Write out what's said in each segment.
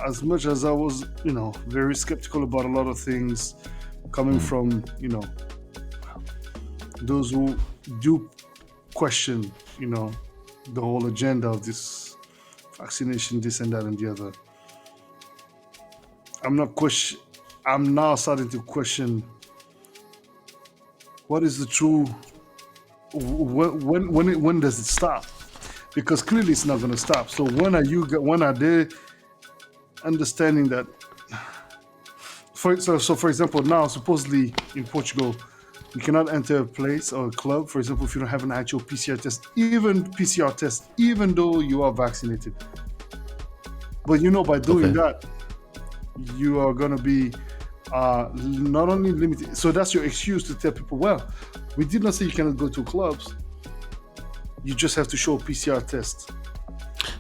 as much as I was, very skeptical about a lot of things coming Mm. from, those who do question, the whole agenda of this vaccination, this and that and the other. I'm not question. I'm now starting to question what is the true. When does it stop? Because clearly it's not going to stop. So when are they understanding that? For example, now supposedly in Portugal, you cannot enter a place or a club, for example, if you don't have an actual PCR test, even though you are vaccinated. But by doing Okay. that, you are going to be not only limited. So that's your excuse to tell people, well, we did not say you cannot go to clubs. You just have to show a PCR test.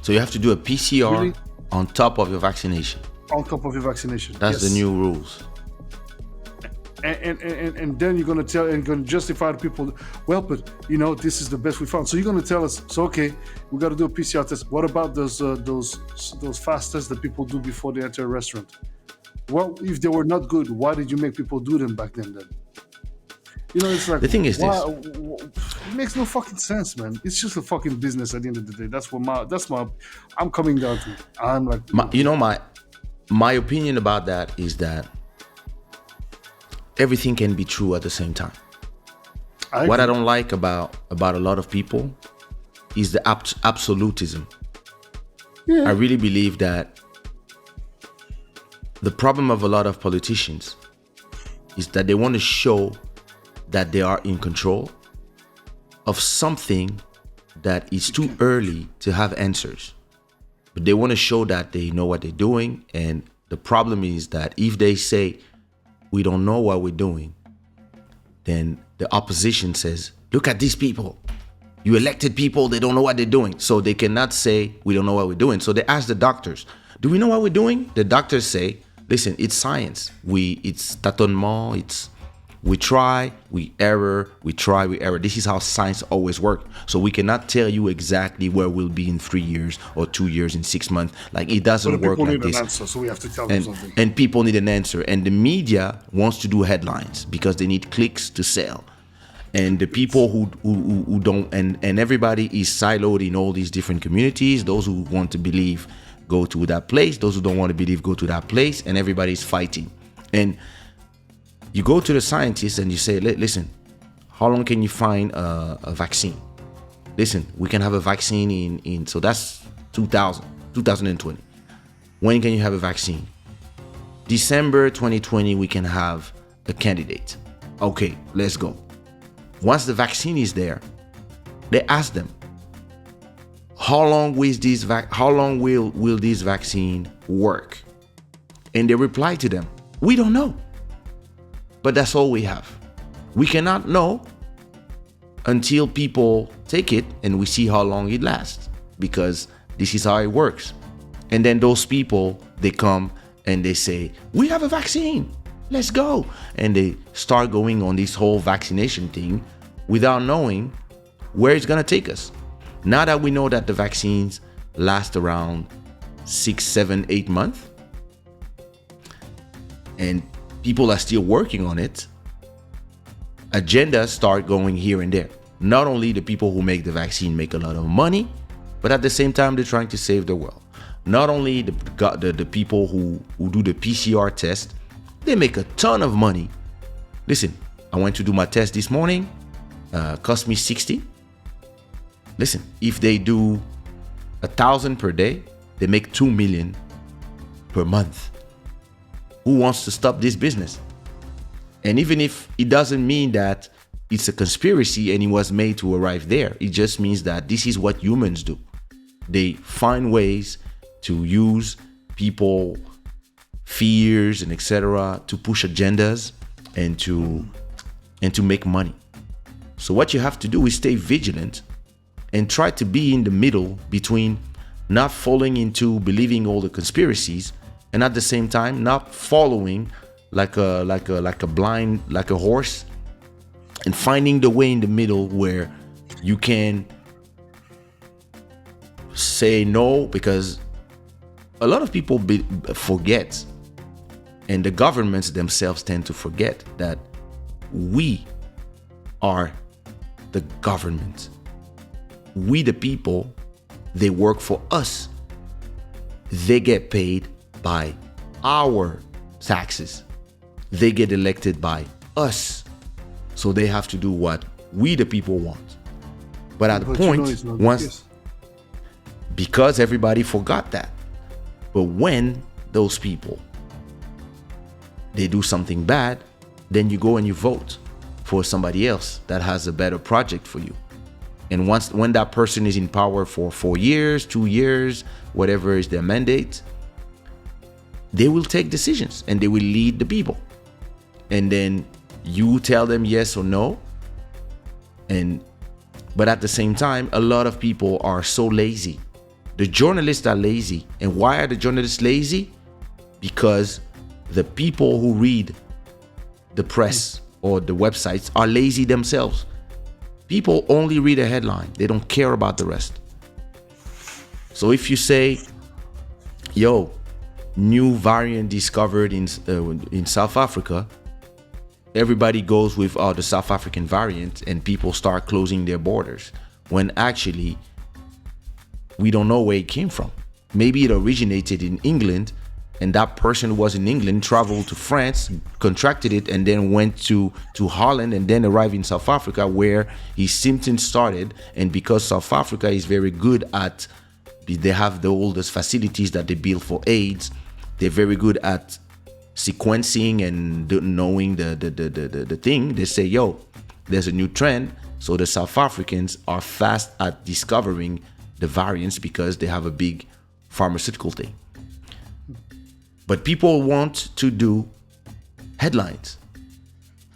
So you have to do a PCR Really? on top of your vaccination. On top of your vaccination. That's the Yes. new rules. And then you're going to tell and going to justify to people, well, but this is the best we found. So you're going to tell us, so okay, we got to do a PCR test. What about those fast tests that people do before they enter a restaurant? Well, if they were not good, why did you make people do them back then? It's like, The thing is why? this. It makes no fucking sense, man. It's just a fucking business at the end of the day. I'm coming down to. I'm like, My opinion about that is that everything can be true at the same time. What I don't like about a lot of people is the absolutism. Yeah. I really believe that the problem of a lot of politicians is that they want to show that they are in control of something that is too early to have answers. But they want to show that they know what they're doing. And the problem is that if they say, we don't know what we're doing, then the opposition says, look at these people. You elected people, they don't know what they're doing. So they cannot say, we don't know what we're doing. So they ask the doctors, do we know what we're doing? The doctors say, listen, it's science. It's tâtonnement, we try, we error, we try, we error. This is how science always works. So we cannot tell you exactly where we'll be in 3 years or 2 years, in 6 months. Like, it But doesn't the work people like need an this. answer, so we have to tell them something. And people need an answer. And the media wants to do headlines because they need clicks to sell. And the people who don't, and everybody is siloed in all these different communities. Those who want to believe go to that place. Those who don't want to believe go to that place. And everybody's fighting. And you go to the scientists and you say, listen, how long can you find a vaccine? Listen, we can have a vaccine in so that's 2020. When can you have a vaccine? December 2020, we can have a candidate. Okay, let's go. Once the vaccine is there, they ask them, how long will this vaccine work? And they reply to them, we don't know. But that's all we have. We cannot know until people take it and we see how long it lasts, because this is how it works. And then those people, they come and they say, we have a vaccine, let's go. And they start going on this whole vaccination thing without knowing where it's going to take us. Now that we know that the vaccines last around 6, 7, 8 months, and people are still working on it, agendas start going here and there. Not only the people who make the vaccine make a lot of money, but at the same time, they're trying to save the world. Not only the people who do the PCR test, they make a ton of money. Listen, I went to do my test this morning, cost me 60. Listen, if they do 1,000 per day, they make 2 million per month. Who wants to stop this business? And even if it doesn't mean that it's a conspiracy and it was made to arrive there, it just means that this is what humans do. They find ways to use people, fears, and etc. to push agendas and to make money. So what you have to do is stay vigilant and try to be in the middle between not falling into believing all the conspiracies and at the same time not following like a horse, and finding the way in the middle where you can say no, because a lot of people forget, and the governments themselves tend to forget that we are the government. We, the people, they work for us. They get paid by our taxes. They get elected by us. So they have to do what we, the people, want. But at the point, it's not the once, case. because everybody forgot that. But when those people, they do something bad, then you go and you vote for somebody else that has a better project for you. And when that person is in power for 4 years, 2 years, whatever is their mandate, they will take decisions and they will lead the people. And then you tell them yes or no. But at the same time, a lot of people are so lazy. The journalists are lazy. And why are the journalists lazy? Because the people who read the press or the websites are lazy themselves. People only read a headline. They don't care about the rest. So if you say, yo, new variant discovered in South Africa, everybody goes with the South African variant and people start closing their borders, when actually we don't know where it came from. Maybe it originated in England, and that person who was in England traveled to France, contracted it, and then went to Holland, and then arrived in South Africa where his symptoms started. And because South Africa is very good at, they have the oldest facilities that they build for AIDS, they're very good at sequencing and knowing the thing. They say, yo, there's a new trend. So the South Africans are fast at discovering the variants because they have a big pharmaceutical thing. But people want to do headlines.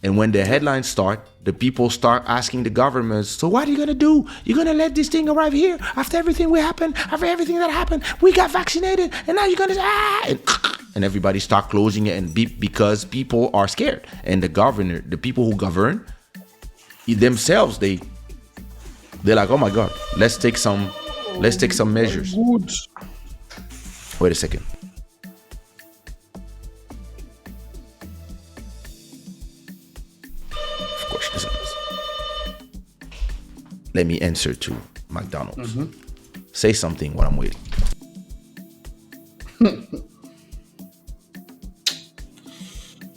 And when the headlines start, the people start asking the governments, so what are you going to do? You're going to let this thing arrive here after everything after everything that happened? We got vaccinated and now you're going to... And everybody start closing it, and because people are scared. And the people who govern themselves, they're like, oh my God, let's take some measures. Good. Wait a second. Of course, listen to this. Let me answer to McDonald's. Say something while I'm waiting.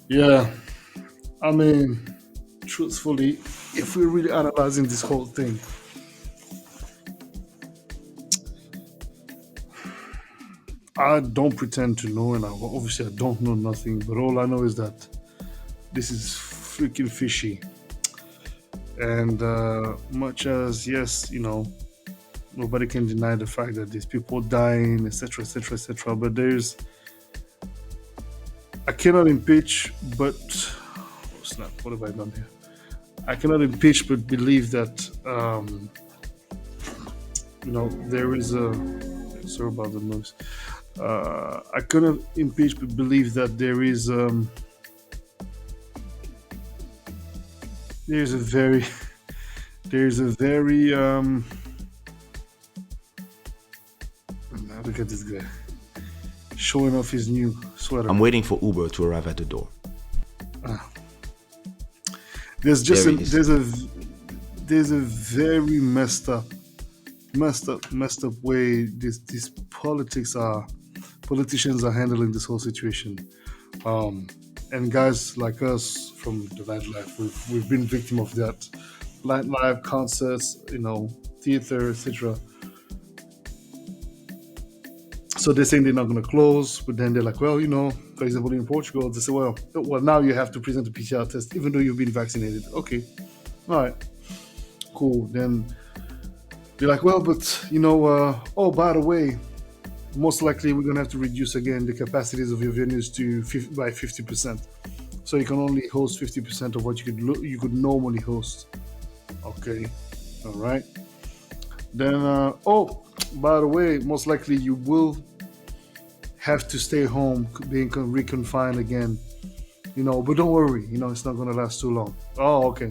Yeah, I mean, truthfully, if we're really analyzing this whole thing, I don't pretend to know, and obviously I don't know nothing, but all I know is that this is freaking fishy. And much as, yes, nobody can deny the fact that there's people dying, etc., etc., etc., but I cannot impeach, but oh snap! What have I done here? I cannot impeach, but believe that there is a. Sorry about the noise. I cannot impeach, but believe that there's a very look at this guy showing off his new sweater. I'm waiting for Uber to arrive at the door. There's a very messed up way these politicians are handling this whole situation. And guys like us from the nightlife, we've been victim of that. Nightlife, concerts, theater, etc. So they're saying they're not going to close, but then they're like, well, for example, in Portugal, they say, well, now you have to present a PCR test, even though you've been vaccinated. Okay, all right, cool. Then they're like, well, but oh, by the way, most likely we're going to have to reduce again the capacities of your venues by 50%. So you can only host 50% of what you could normally host. Okay, all right. Then, oh, by the way, most likely you will have to stay home, being reconfined again. But don't worry, it's not going to last too long. Oh, okay,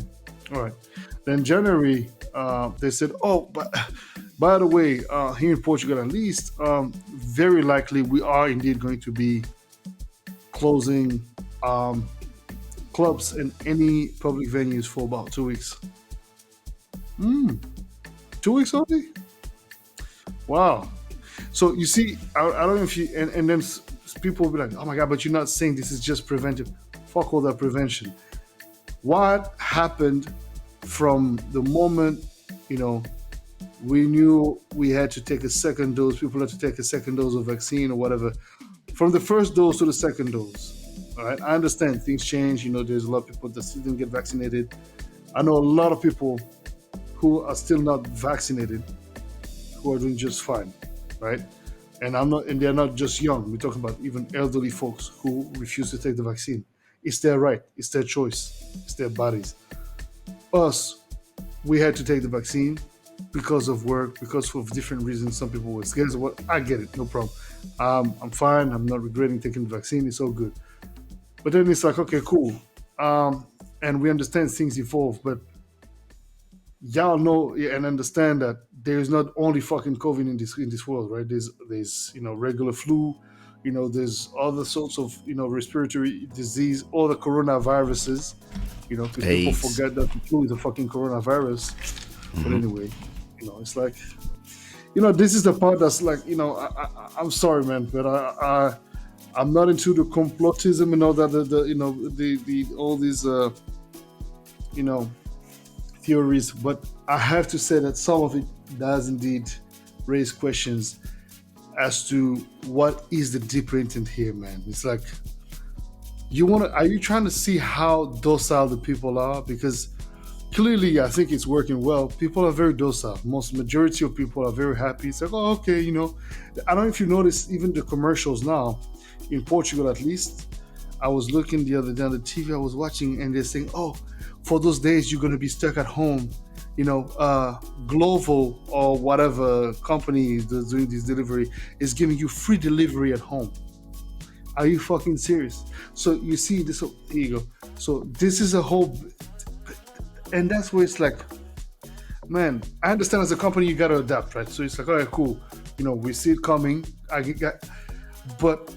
all right. Then January, they said, oh, but By the way, here in Portugal at least, very likely we are indeed going to be closing um, clubs and any public venues for about 2 weeks. 2 weeks only? Wow. So you see, I don't know if you, and then people will be like, oh my God, but you're not saying this is just preventive. Fuck all that prevention. What happened from the moment, you know, we knew we had to take a second dose, people had to take a second dose of vaccine or whatever, from the first dose to the second dose. All right. I understand things change. There's a lot of people that still didn't get vaccinated. I know a lot of people who are still not vaccinated who are doing just fine. Right. And they're not just young. We're talking about even elderly folks who refuse to take the vaccine. It's their right. It's their choice. It's their bodies. Us, we had to take the vaccine because of work, because of different reasons. Some people were scared. So what? I get it. No problem. I'm fine. I'm not regretting taking the vaccine. It's all good. But then it's like, okay, cool. And we understand things evolve, but y'all know and understand that there is not only fucking COVID in this world, right? There's regular flu, there's other sorts of respiratory disease, all the coronaviruses, because people AIDS. forget that the flu is a fucking coronavirus. But anyway, it's like, this is the part that's like, I'm sorry, man, but I'm not into the complotism and all that, the all these theories, but I have to say that some of it does indeed raise questions as to what is the deeper intent here, man. It's like, are you trying to see how docile the people are? Because clearly I think it's working well. People are very docile. Majority of people are very happy. It's like, oh, okay, I don't know if you notice even the commercials now in Portugal, at least. I was looking the other day on the TV I was watching, and they're saying, oh, for those days you're going to be stuck at home, Glovo or whatever company that's doing this delivery is giving you free delivery at home. Are you fucking serious? So you see this, here you go. So this is a whole, and that's where it's like, man, I understand as a company you got to adapt, right? So it's like, all right, cool. We see it coming. But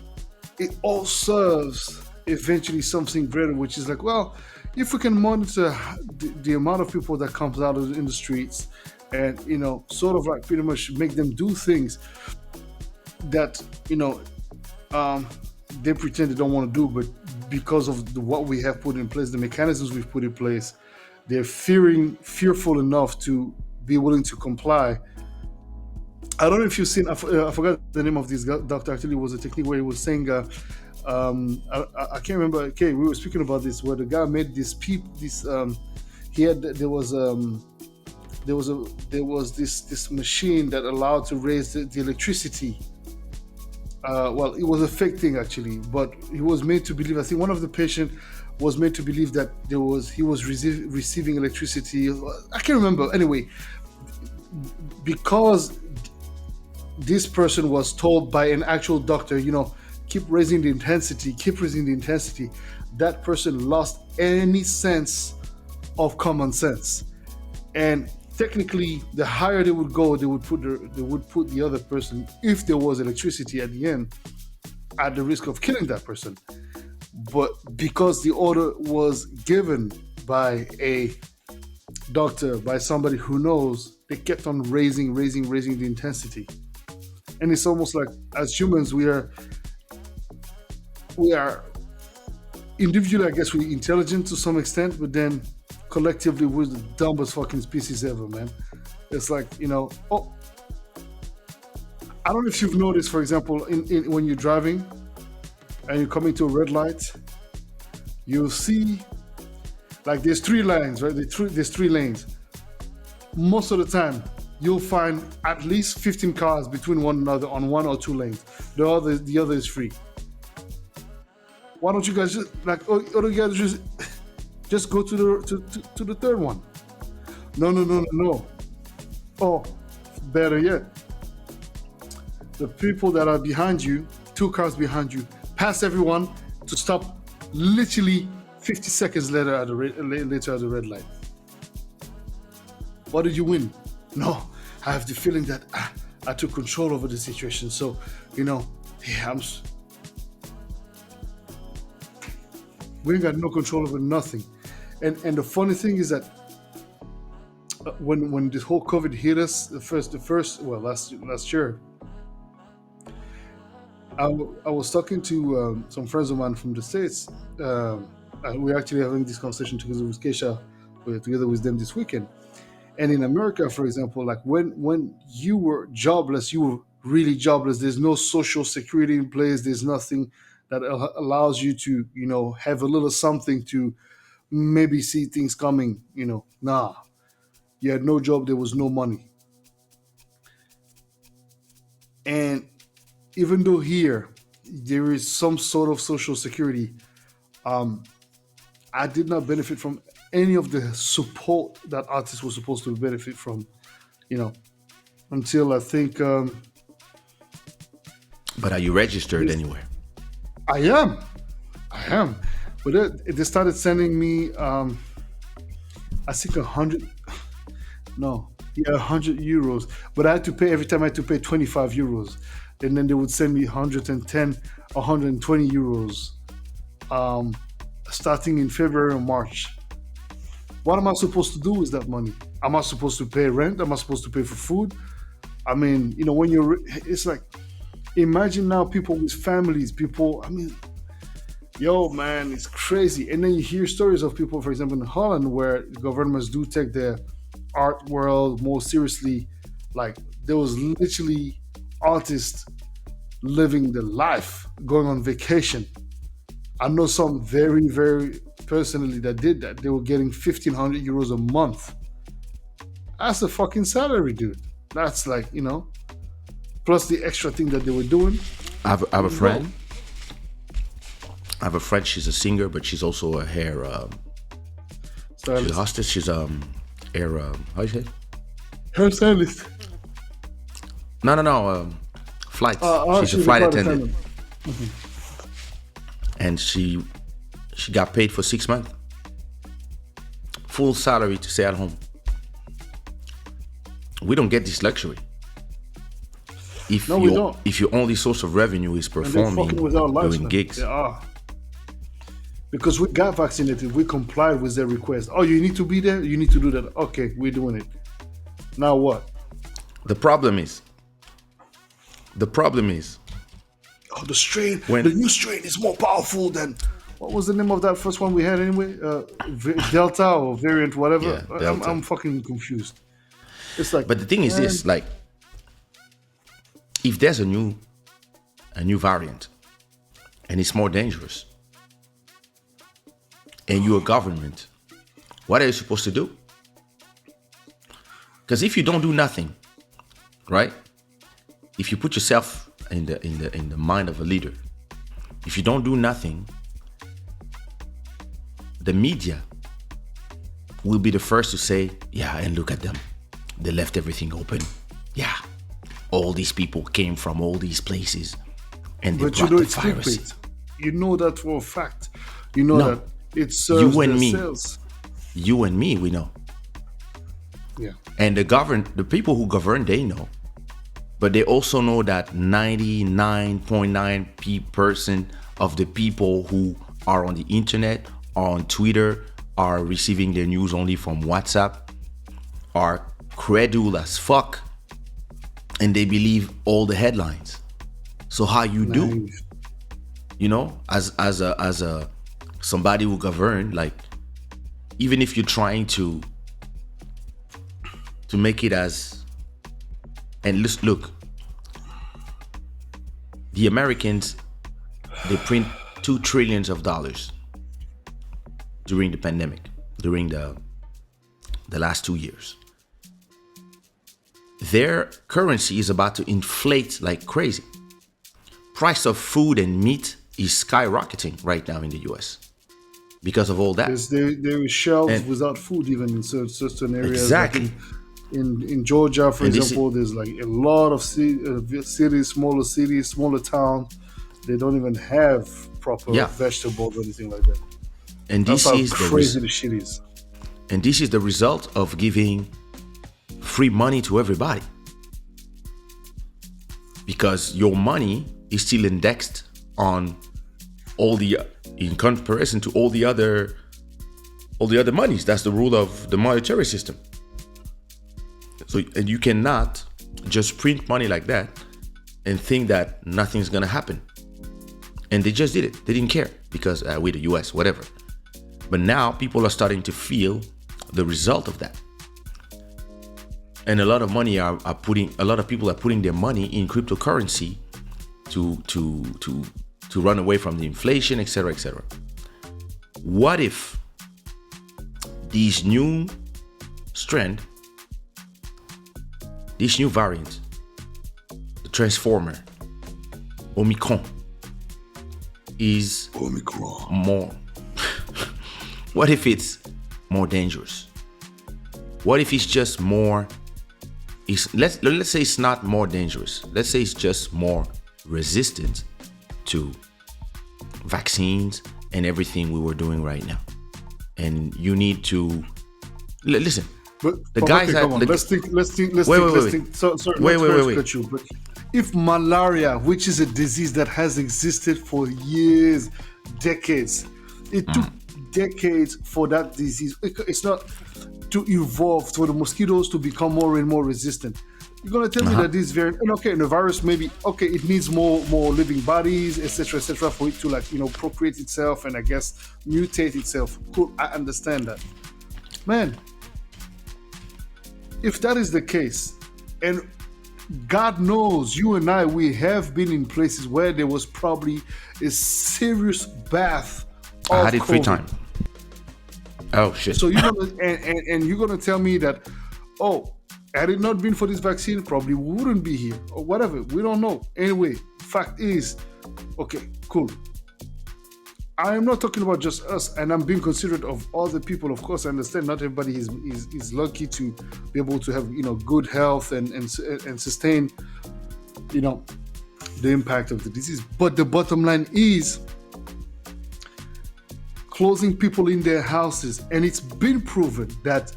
it all serves eventually something greater, which is like, well, if we can monitor the amount of people that comes out in the streets and, sort of like pretty much make them do things that, they pretend they don't want to do, but because of what we have put in place, the mechanisms we've put in place, they're fearful enough to be willing to comply. I don't know if you've seen, I forgot the name of this doctor. Actually, it was a technique where he was saying, I can't remember. Okay, we were speaking about this where the guy made there was this machine that allowed to raise the electricity. Well, it was a fake thing actually, but he was made to believe. I think one of the patient was made to believe that he was receiving electricity. I can't remember. Anyway, because this person was told by an actual doctor, keep raising the intensity, that person lost any sense of common sense. And technically, the higher they would go, they would put the other person, if there was electricity at the end, at the risk of killing that person. But because the order was given by a doctor, by somebody who knows, they kept on raising the intensity. And it's almost like, as humans, we are individually, I guess, we're intelligent to some extent, but then collectively we're the dumbest fucking species ever, man. It's like, I don't know if you've noticed, for example, when you're driving and you're coming to a red light, you'll see, like, there's 3 lines, right? There's 3 lanes. Most of the time, you'll find at least 15 cars between one another on 1 or 2 lanes. The other is free. Why don't you guys just go to the third one? No. Oh, better yet, the people that are behind you, 2 cars behind you, pass everyone to stop literally 50 seconds later at the red light. What did you win? No, I have the feeling that I took control over the situation. So, yeah, we ain't got no control over nothing. And the funny thing is that when this whole COVID hit us, last year, I was talking to some friends of mine from the States. And we're actually having this conversation together with Kaysha, together with them this weekend. And in America, for example, like when you were jobless, you were really jobless. There's no social security in place. There's nothing that allows you to, have a little something to maybe see things coming. Nah, you had no job. There was no money. And even though here there is some sort of social security, I did not benefit from any of the support that artists were supposed to benefit from, until I think But are you registered anywhere? I am. But they started sending me, I think 100, no, yeah, 100 euros. But I had to pay, every time I had to pay 25 euros. And then they would send me 110, 120 euros, starting in February or March. What am I supposed to do with that money? Am I supposed to pay rent? Am I supposed to pay for food? I mean, when it's like, imagine now people with families, yo, man, it's crazy. And then you hear stories of people, for example, in Holland, where governments do take their art world more seriously. Like, there was literally artists living the life, going on vacation. I know some very, very personally that did that. They were getting 1,500 euros a month. That's a fucking salary, dude. That's like, plus the extra thing that they were doing. I have a friend. I have a friend. She's a singer, but she's also a hair. She's a hostess. She's hair. How you say? Hairstylist. No. Flight. She's a flight attendant. And she got paid for 6 months. Full salary to stay at home. We don't get this luxury. We don't. If your only source of revenue is performing, doing gigs. Because we got vaccinated, we complied with their request. Oh, you need to be there? You need to do that. Okay, we're doing it. Now what? The problem is, the strain, the new strain is more powerful than, what was the name of that first one we had anyway? Delta or variant, whatever. Yeah, I'm fucking confused. It's like, but the thing is this, like, if there's a new variant and it's more dangerous, and you're a government, what are you supposed to do? Because if you don't do nothing, right? If you put yourself in the mind of a leader, if you don't do nothing, the media will be the first to say, yeah, and look at them. They left everything open. Yeah, all these people came from all these places, and they brought the virus. You know that for a fact. You know that it serves you and me. Sales. You and me, we know. Yeah. And the people who govern, they know. But they also know that 99.9% of the people who are on the internet, are on Twitter, are receiving their news only from WhatsApp, are credulous as fuck, and they believe all the headlines. So how you do, as a somebody who govern, like, even if you're trying to make it as, and look, the Americans, they print $2 trillion during the pandemic, during the last 2 years. Their currency is about to inflate like crazy. Price of food and meat is skyrocketing right now in the US because of all that. There is shelves without food even in certain areas. Exactly. Like in Georgia, for example, there's like a lot of cities, smaller towns. They don't even have proper vegetables or anything like that. And that's how crazy the shit is. And this is the result of giving free money to everybody. because your money is still indexed on in comparison to all the other monies. That's the rule of the monetary system. So, and you cannot just print money like that and think that nothing's gonna happen. And they just did it. They didn't care because we're the US, whatever. But now people are starting to feel the result of that. And a lot of people are putting their money in cryptocurrency to run away from the inflation, etc., etc. What if these new strand, this new variant, the transformer, Omicron, is more? What if it's more dangerous? What if it's just more? Let's say it's not more dangerous. Let's say it's just more resistant to vaccines and everything we were doing right now. And you need to listen. But the guys okay, come on. Let's think. Sorry, cut you. But if malaria, which is a disease that has existed for years, decades, it took decades for that disease. It's not to evolve for the mosquitoes to become more and more resistant. You're gonna tell me that this variant, and the virus maybe it needs more living bodies, etc., for it to procreate itself and I guess mutate itself. Cool, I understand that, man. If that is the case, and God knows you and I, we have been in places where there was probably a serious bath. I had it COVID. 3 times. Oh shit! So you're gonna tell me that, had it not been for this vaccine, probably wouldn't be here or whatever. We don't know. Anyway, fact is, okay, cool. I am not talking about just us, and I'm being considerate of other people. Of course, I understand not everybody is lucky to be able to have good health and sustain the impact of the disease. But the bottom line is closing people in their houses, and it's been proven that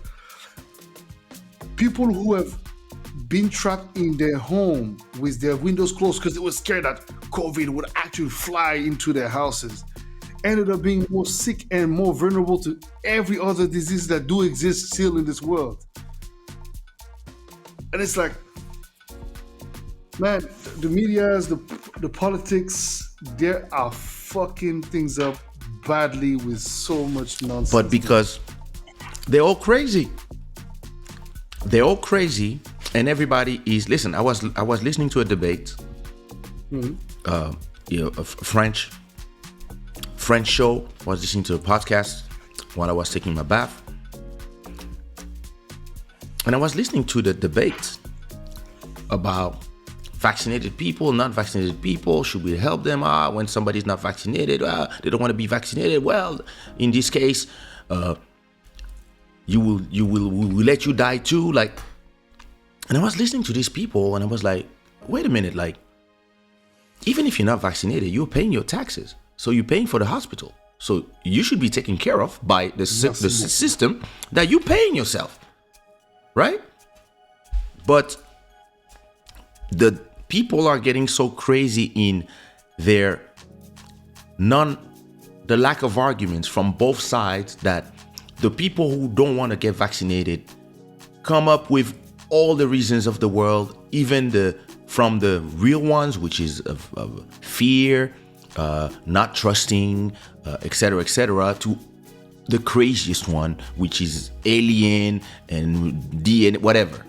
people who have been trapped in their home with their windows closed because they were scared that COVID would actually fly into their houses ended up being more sick and more vulnerable to every other disease that do exist still in this world. And it's like, man, the medias, the politics, they are fucking things up badly with so much nonsense. But because they're all crazy. They're all crazy, and everybody is. Listen, I was listening to a debate, a French show. I was listening to a podcast while I was taking my bath, and I was listening to the debate about vaccinated people, not vaccinated people. Should we help them? When somebody's not vaccinated, they don't want to be vaccinated. Well, in this case, we will let you die too. And I was listening to these people, and I was like, wait a minute, even if you're not vaccinated, you're paying your taxes. So you're paying for the hospital. So you should be taken care of by the system that you're paying yourself, right? But the people are getting so crazy in the lack of arguments from both sides that the people who don't want to get vaccinated come up with all the reasons of the world, even from the real ones, which is of fear, not trusting, etc., to the craziest one, which is alien and DNA, whatever.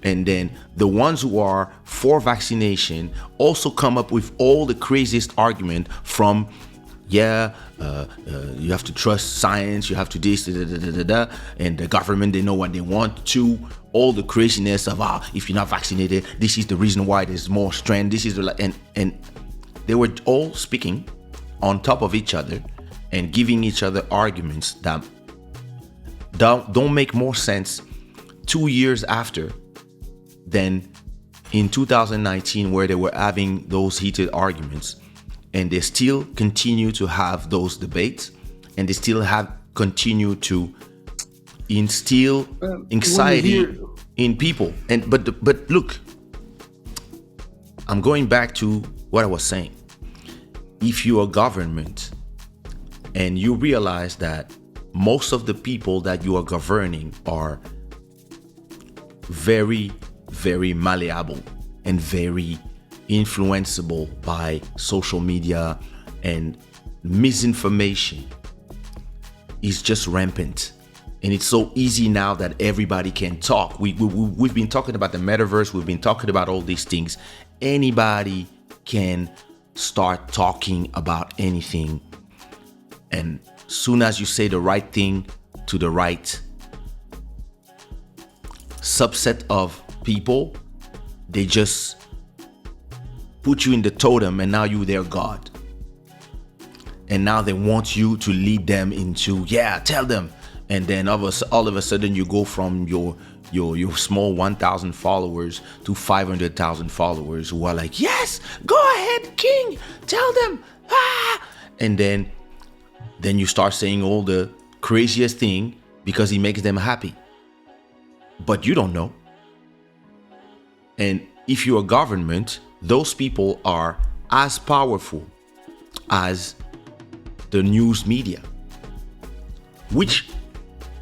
And then the ones who are for vaccination also come up with all the craziest argument from, you have to trust science, you have to this, and the government, they know what they want, to all the craziness of, if you're not vaccinated, this is the reason why there's more strand, this is and they were all speaking on top of each other and giving each other arguments that don't make more sense 2 years after than in 2019, where they were having those heated arguments, and they still continue to have those debates, and they still continue to instill anxiety in people. But look, I'm going back to what I was saying. If you're a government and you realize that most of the people that you are governing are very, very malleable and very influenceable by social media, and misinformation is just rampant. And it's so easy now that everybody can talk. We've been talking about the metaverse. We've been talking about all these things. Anybody can start talking about anything. And soon as you say the right thing to the right subset of people, they just put you in the totem, and now you're their god. And now they want you to lead them into, tell them. And then all of a sudden you go from your small 1,000 followers to 500,000 followers who are like, yes, go ahead, king, tell them. And then you start saying all the craziest thing because he makes them happy. But you don't know. And if you're a government, those people are as powerful as the news media, which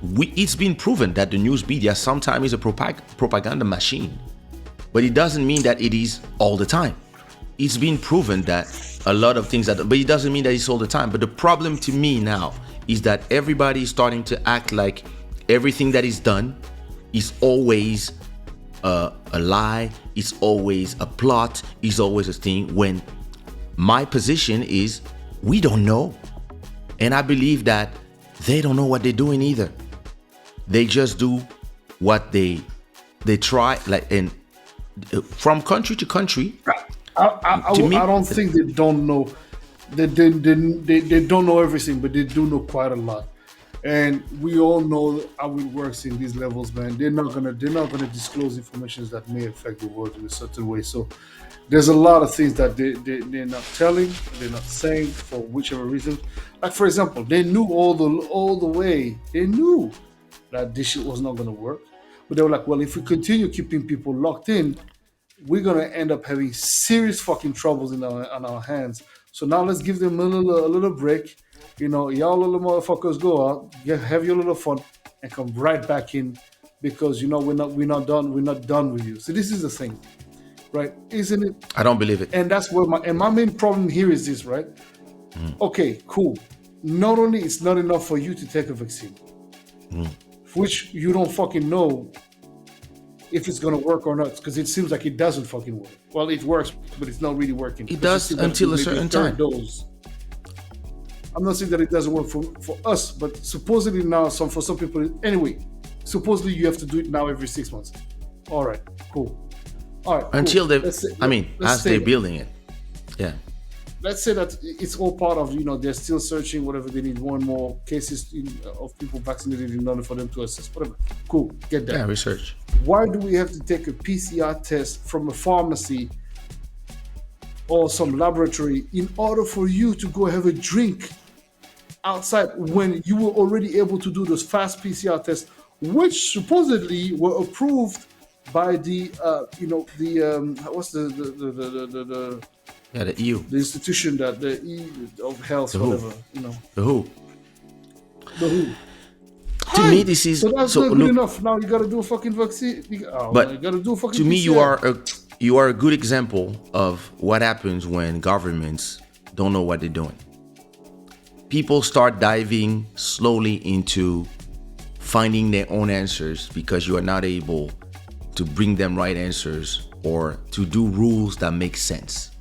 it's been proven that the news media sometimes is a propaganda machine, but it doesn't mean that it is all the time. It's been proven that a lot of things but it doesn't mean that it's all the time. But the problem to me now is that everybody is starting to act like everything that is done is always a lie, it's always a plot, it's always a thing, when my position is we don't know. And I believe that they don't know what they're doing either. They just do what they try, like, and from country to country. I don't think they don't know. They don't know everything, but they do know quite a lot. And we all know how it works in these levels, man. They're not gonna disclose information that may affect the world in a certain way. So there's a lot of things that they're not telling, they're not saying for whichever reason. Like, for example, they knew all the way. They knew that this shit was not gonna work, but they were like, well, if we continue keeping people locked in, we're gonna end up having serious fucking troubles on our hands. So now let's give them a little break. You know, y'all little motherfuckers go out, have your little fun, and come right back in, because you know we're not done with you. So this is the thing, right? Isn't it? I don't believe it. And that's where my main problem here is this, right? Okay, cool. Not only it's not enough for you to take a vaccine, which you don't fucking know if it's gonna work or not, because it seems like it doesn't fucking work. Well, it works, but it's not really working. It does until a certain time. I'm not saying that it doesn't work for us, but supposedly now, for some people, anyway, supposedly you have to do it now every 6 months. All right, cool. All right, until cool. as they're building it. Yeah. Let's say that it's all part of, they're still searching, whatever, they need more and more cases of people vaccinated in order for them to assess, whatever. Cool, get that. Yeah, research. Why do we have to take a PCR test from a pharmacy or some laboratory in order for you to go have a drink outside when you were already able to do those fast PCR tests, which supposedly were approved by the what's the EU, the institution that the EU of health, the whatever, the WHO. The WHO. To me, this is so that's not good enough. Now you got to do a fucking vaccine. You got to do a fucking. To me, PCR. you are a good example of what happens when governments don't know what they're doing. People start diving slowly into finding their own answers because you are not able to bring them right answers or to do rules that make sense.